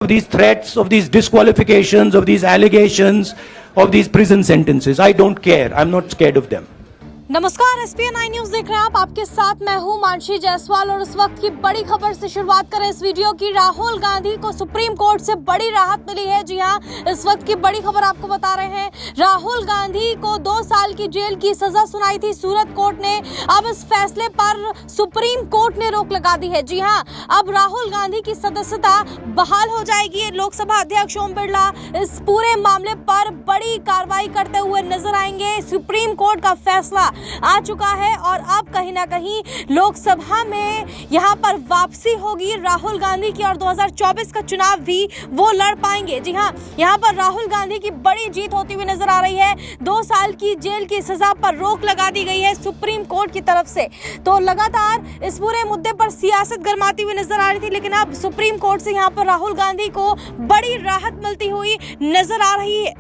these threats, of these disqualifications, of these allegations, of these prison sentences. I don't care. I'm not scared of them. नमस्कार, SPN 9 news देख रहे हैं आप। आपके साथ मैं हूं मानसी जायसवाल और इस वक्त की बड़ी खबर से शुरुआत करें इस वीडियो की। राहुल गांधी को सुप्रीम कोर्ट से बड़ी राहत मिली है। जी हां, इस वक्त की बड़ी खबर आपको बता रहे हैं। राहुल गांधी को 2 साल की जेल की सजा सुनाई थी सूरत कोर्ट ने। अब इस फैसले पर सुप्रीम कोर्ट ने रोक लगा दी है। जी हाँ, अब राहुल गांधी की सदस्यता बहाल हो जाएगी। लोकसभा अध्यक्ष ओम बिरला इस पूरे मामले पर बड़ी कार्रवाई करते हुए नजर आएंगे। सुप्रीम कोर्ट का फैसला आ चुका है और अब कहीं ना कहीं लोकसभा में यहां पर वापसी होगी राहुल गांधी की और 2024 का चुनाव भी वो लड़ पाएंगे। जी हां, यहां पर राहुल गांधी की बड़ी जीत होती हुई नजर आ रही है। 2 साल की जेल की सजा पर रोक लगा दी गई है सुप्रीम कोर्ट की तरफ से। तो लगातार इस पूरे मुद्दे पर सियासत गरमाती हुई नजर आ रही थी, लेकिन अब सुप्रीम कोर्ट से यहां पर राहुल गांधी को बड़ी राहत मिलती हुई नजर आ रही है।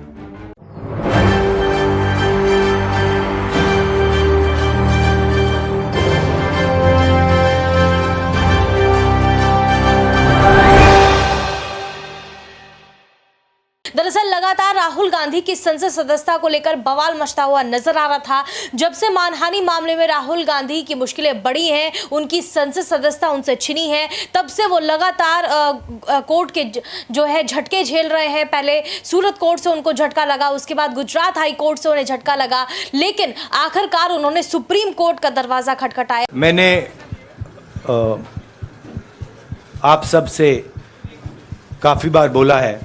दरअसल लगातार राहुल गांधी की संसद सदस्यता को लेकर बवाल मचता हुआ नजर आ रहा था। जब से मानहानि मामले में राहुल गांधी की मुश्किलें बढ़ी हैं, उनकी संसद सदस्यता उनसे छिनी है, तब से वो लगातार कोर्ट के जो है झटके झेल रहे हैं। पहले सूरत कोर्ट से उनको झटका लगा, उसके बाद गुजरात हाई कोर्ट से उन्हें झटका लगा, लेकिन आखिरकार उन्होंने सुप्रीम कोर्ट का दरवाजा खटखटाया। मैंने आप सब से काफी बार बोला है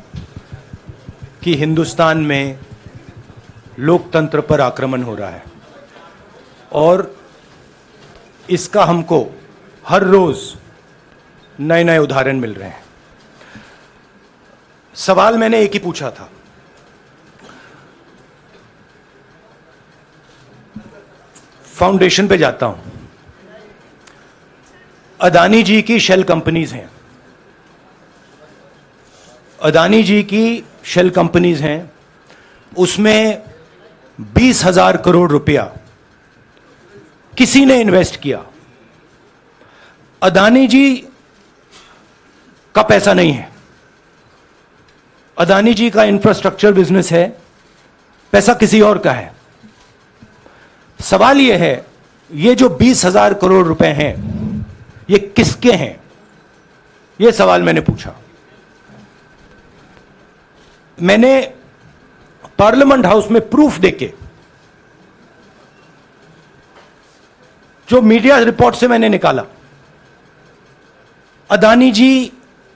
कि हिंदुस्तान में लोकतंत्र पर आक्रमण हो रहा है और इसका हमको हर रोज नए नए उदाहरण मिल रहे हैं। सवाल मैंने एक ही पूछा था, फाउंडेशन पे जाता हूं, अदानी जी की शेल कंपनीज हैं, अदानी जी की शेल कंपनीज हैं, उसमें 20,000 करोड़ रुपया किसी ने इन्वेस्ट किया। अदानी जी का पैसा नहीं है, अदानी जी का इंफ्रास्ट्रक्चर बिजनेस है, पैसा किसी और का है। सवाल यह है, ये जो 20,000 करोड़ रुपए हैं ये किसके हैं? यह सवाल मैंने पूछा। मैंने पार्लियामेंट हाउस में प्रूफ देके, जो मीडिया रिपोर्ट से मैंने निकाला, अदानी जी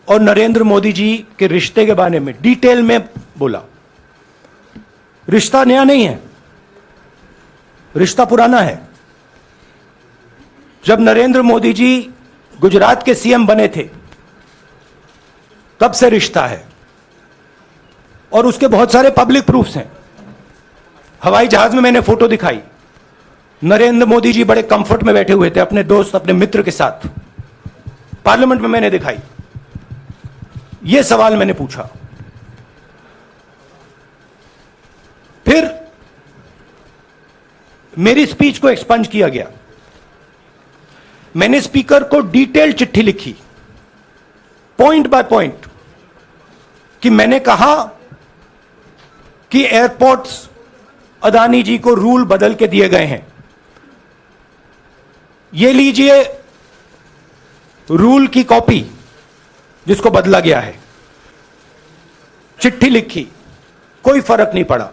और नरेंद्र मोदी जी के रिश्ते के बारे में डिटेल में बोला। रिश्ता नया नहीं है, रिश्ता पुराना है। जब नरेंद्र मोदी जी गुजरात के सीएम बने थे तब से रिश्ता है और उसके बहुत सारे पब्लिक प्रूफ्स हैं। हवाई जहाज में मैंने फोटो दिखाई, नरेंद्र मोदी जी बड़े कंफर्ट में बैठे हुए थे अपने दोस्त, अपने मित्र के साथ। पार्लियामेंट में मैंने दिखाई। यह सवाल मैंने पूछा। फिर मेरी स्पीच को एक्सपंज किया गया। मैंने स्पीकर को डिटेल चिट्ठी लिखी, पॉइंट बाय पॉइंट, कि मैंने कहा कि एयरपोर्ट्स अदानी जी को रूल बदल के दिए गए हैं। ये लीजिए रूल की कॉपी जिसको बदला गया है। चिट्ठी लिखी, कोई फर्क नहीं पड़ा।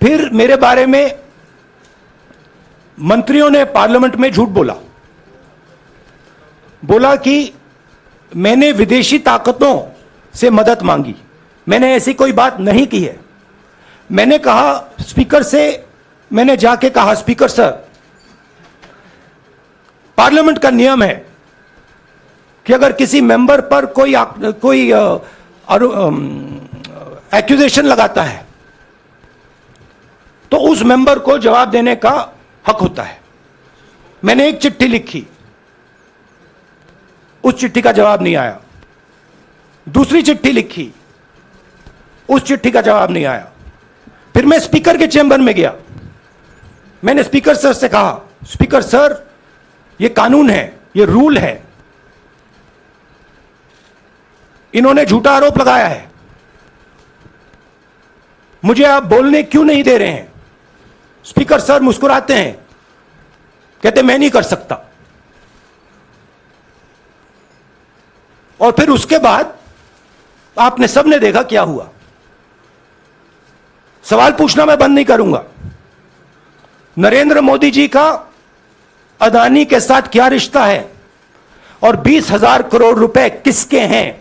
फिर मेरे बारे में मंत्रियों ने पार्लियामेंट में झूठ बोला कि मैंने विदेशी ताकतों से मदद मांगी। मैंने ऐसी कोई बात नहीं की है। मैंने कहा स्पीकर से, मैंने जाके कहा, स्पीकर सर, पार्लियामेंट का नियम है कि अगर किसी मेंबर पर कोई एक्यूजेशन लगाता है तो उस मेंबर को जवाब देने का हक होता है। मैंने एक चिट्ठी लिखी, उस चिट्ठी का जवाब नहीं आया। दूसरी चिट्ठी लिखी, उस चिट्ठी का जवाब नहीं आया। फिर मैं स्पीकर के चेंबर में गया। मैंने स्पीकर सर से कहा, स्पीकर सर, ये कानून है, ये रूल है, इन्होंने झूठा आरोप लगाया है। मुझे आप बोलने क्यों नहीं दे रहे हैं? स्पीकर सर मुस्कुराते हैं, कहते मैं नहीं कर सकता। और फिर उसके बाद आपने सबने देखा क्या हुआ। सवाल पूछना मैं बंद नहीं करूंगा। नरेंद्र मोदी जी का अदानी के साथ क्या रिश्ता है और 20,000 करोड़ रुपए किसके हैं,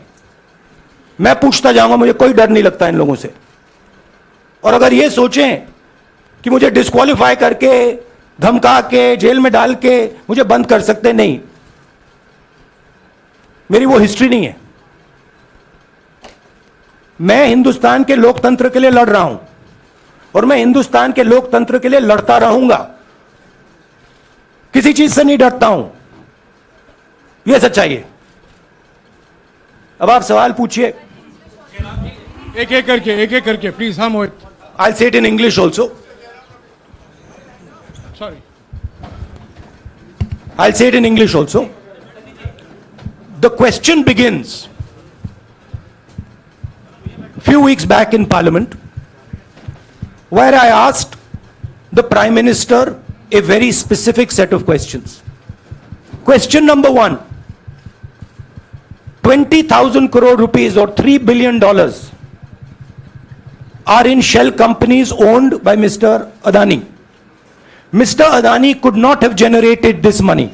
मैं पूछता जाऊंगा। मुझे कोई डर नहीं लगता इन लोगों से। और अगर ये सोचें कि मुझे डिस्क्वालीफाई करके, धमका के, जेल में डाल के मुझे बंद कर सकते, नहीं, मेरी वो हिस्ट्री नहीं है। मैं हिंदुस्तान के लोकतंत्र के लिए लड़ रहा हूं और मैं हिंदुस्तान के लोकतंत्र के लिए लड़ता रहूंगा। किसी चीज से नहीं डरता हूं, यह सच्चाई है। अब आप सवाल पूछिए। एक एक करके प्लीज। हाँ मोहित, I'll say it in English also. Sorry. I'll say it in English also. The question begins a few weeks back in Parliament, where I asked the Prime Minister a very specific set of questions. Question number 1, 20,000 crore rupees or $3 billion are in shell companies owned by Mr. Adani. Mr. Adani could not have generated this money.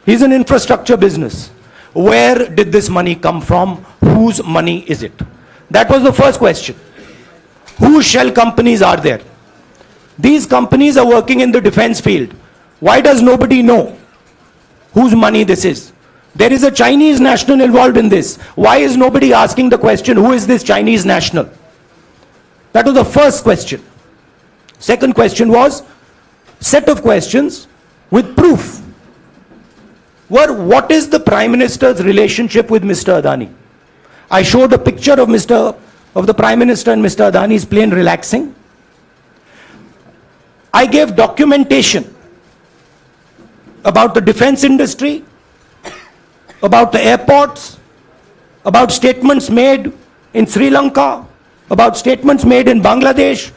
He's an infrastructure business. Where did this money come from? Whose money is it? That was the first question. Whose shell companies are there? These companies are working in the defense field. Why does nobody know whose money this is? There is a Chinese national involved in this. Why is nobody asking the question, who is this Chinese national? That was the first question. Second question was set of questions with proof. What is the Prime Minister's relationship with Mr. Adani? I showed a picture of the Prime Minister and Mr. Adani's plane relaxing. I gave documentation about the defense industry, about the airports, about statements made in Sri Lanka, about statements made in Bangladesh,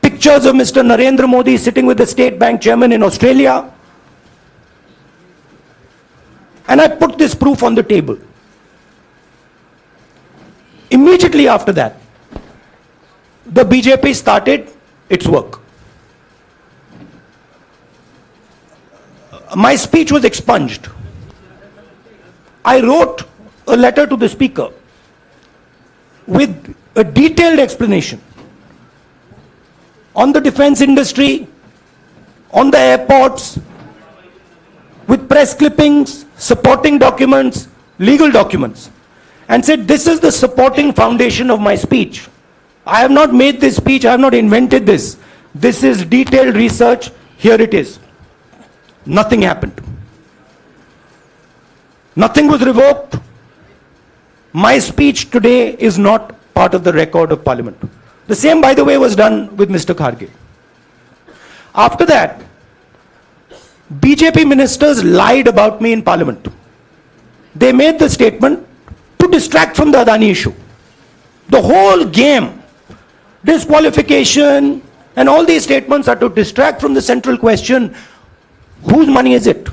pictures of Mr. Narendra Modi sitting with the State Bank chairman in Australia. And I put this proof on the table. Immediately after that, the BJP started its work. My speech was expunged. I wrote a letter to the Speaker with a detailed explanation on the defense industry, on the airports, with press clippings, supporting documents, legal documents, and said, this is the supporting foundation of my speech. I have not made this speech, I have not invented this. This is detailed research, here it is. Nothing happened. Nothing was revoked. My speech today is not part of the record of Parliament. The same, by the way, was done with Mr. Kharge. After that, BJP ministers lied about me in Parliament. They made the statement to distract from the Adani issue. The whole game, disqualification, and all these statements are to distract from the central question, whose money is it?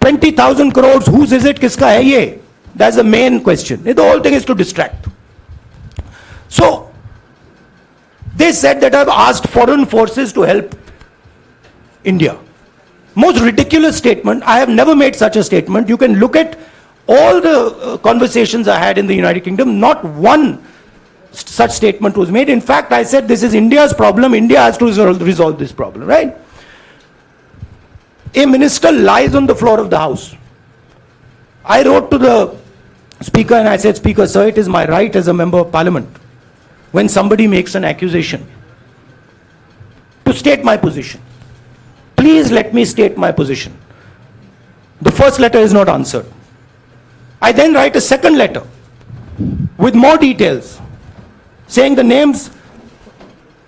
20,000 crores, whose is it? Kiska hai ye? That's the main question. The whole thing is to distract. So, they said that I've asked foreign forces to help India. Most ridiculous statement. I have never made such a statement. You can look at all the conversations I had in the United Kingdom. Not one such statement was made. In fact, I said this is India's problem. India has to resolve this problem, right? A minister lies on the floor of the House. I wrote to the Speaker and I said, Speaker, sir, it is my right as a member of Parliament, when somebody makes an accusation, to state my position. Please let me state my position. The first letter is not answered. I then write a second letter with more details, saying the names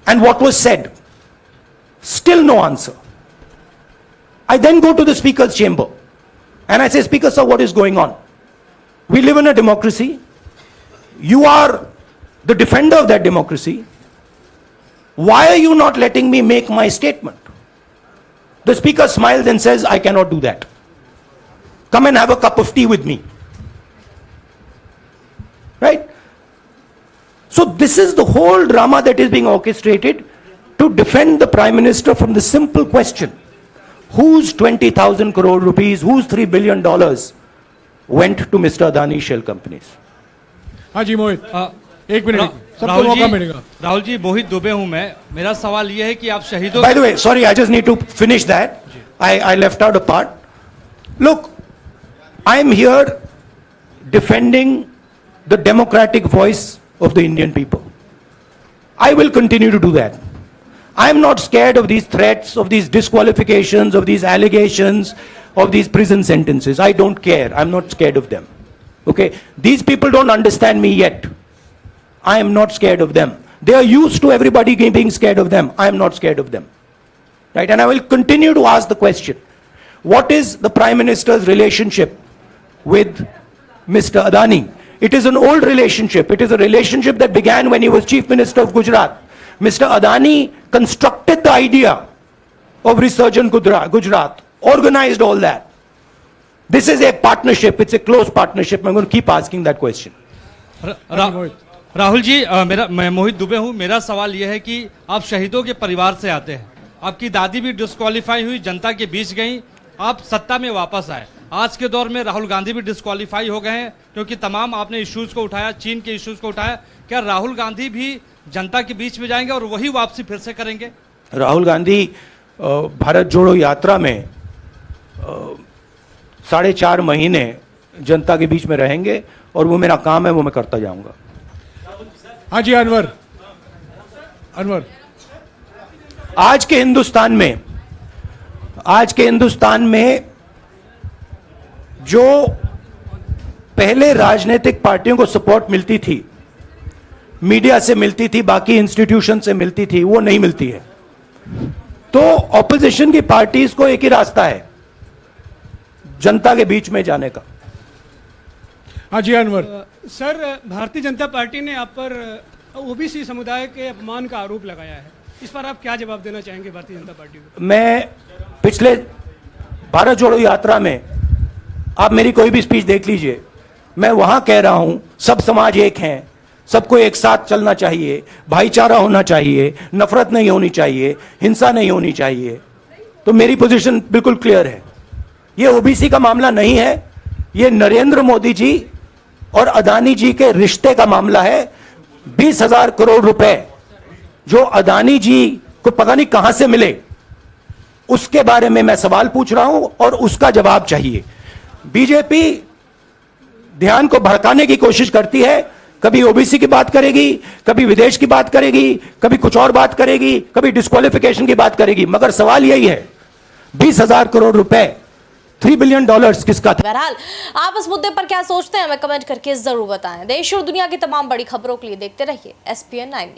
and what was said. Still no answer. I then go to the Speaker's chamber and I say, Speaker, sir, what is going on? We live in a democracy. You are the defender of that democracy. Why are you not letting me make my statement? The speaker smiles and says, I cannot do that. Come and have a cup of tea with me. Right? So this is the whole drama that is being orchestrated to defend the Prime Minister from the simple question. Whose 20,000 crore rupees, whose $3 billion went to Mr. Adani shell companies? हाँ जी मोहित, एक minute, सबको राहुल मौका जी, मिलेगा। राहुल जी, मोहित दुबे हूं मैं। मेरा सवाल यह है कि आप शहीदों By the way, sorry, I just need to finish that. I left out a part. Look, I am here defending the democratic voice of the Indian people. I will continue to do that. I am not scared of these threats, of these disqualifications, of these allegations, of these prison sentences. I don't care. I'm not scared of them. Okay? These people don't understand me yet. I am not scared of them. They are used to everybody being scared of them. I am not scared of them. Right? And I will continue to ask the question, what is the Prime Minister's relationship with Mr. Adani? It is an old relationship. It is a relationship that began when he was Chief Minister of Gujarat. Mr. Adani constructed the idea of Resurgent Gujarat, organized all that. This is a partnership. It's a close partnership. I'm going to keep asking that question. Rahul ji, मैं मोहित दुबे हूं। मेरा सवाल यह है कि आप शहीदों के परिवार से आते हैं। आपकी दादी भी डिस्क्वालीफाई हुई, जनता के बीच गई, आप सत्ता में वापस आए। आज के दौर में राहुल गांधी भी डिस्क्वालीफाई हो गए हैं क्योंकि तमाम आपने इश्यूज को उठाया, चीन के इश्यूज को उठाया। क्या राहुल गांधी भी जनता के बीच में जाएंगे और वही वापसी फिर से करेंगे? राहुल गांधी भारत जोड़ो यात्रा में 4.5 महीने जनता के बीच में रहेंगे और वो मेरा काम है, वो मैं करता जाऊंगा। हाँ जी अनवर, आज के हिंदुस्तान में जो पहले राजनीतिक पार्टियों को सपोर्ट मिलती थी, मीडिया से मिलती थी, बाकी इंस्टीट्यूशन से मिलती थी, वो नहीं मिलती है। तो ऑपोजिशन की पार्टीज को एक ही रास्ता है, जनता के बीच में जाने का। हाँ जी अनवर। सर, भारतीय जनता पार्टी ने आप पर ओबीसी समुदाय के अपमान का आरोप लगाया है। इस पर आप क्या जवाब देना चाहेंगे भारतीय जनता पार्टी को? मैं पिछले भारत जोड़ो यात्रा में, आप मेरी कोई भी स्पीच देख लीजिए, मैं वहां कह रहा हूं सब समाज एक हैं, सबको एक साथ चलना चाहिए, भाईचारा होना चाहिए, नफरत नहीं होनी चाहिए, हिंसा नहीं होनी चाहिए। तो मेरी पोजीशन बिल्कुल क्लियर है। ये ओबीसी का मामला नहीं है, ये नरेंद्र मोदी जी और अदानी जी के रिश्ते का मामला है। 20,000 करोड़ रुपए जो अदानी जी को पता नहीं कहां से मिले, उसके बारे में मैं सवाल पूछ रहा हूं और उसका जवाब चाहिए। बीजेपी ध्यान को भड़काने की कोशिश करती है, कभी ओबीसी की बात करेगी, कभी विदेश की बात करेगी, कभी कुछ और बात करेगी, कभी डिस्क्वालिफिकेशन की बात करेगी, मगर सवाल यही है 20,000 करोड़ रुपए, $3 बिलियन किसका था? बहरहाल, आप इस मुद्दे पर क्या सोचते हैं हमें कमेंट करके जरूर बताएं। देश और दुनिया की तमाम बड़ी खबरों के लिए देखते रहिए SPN 9।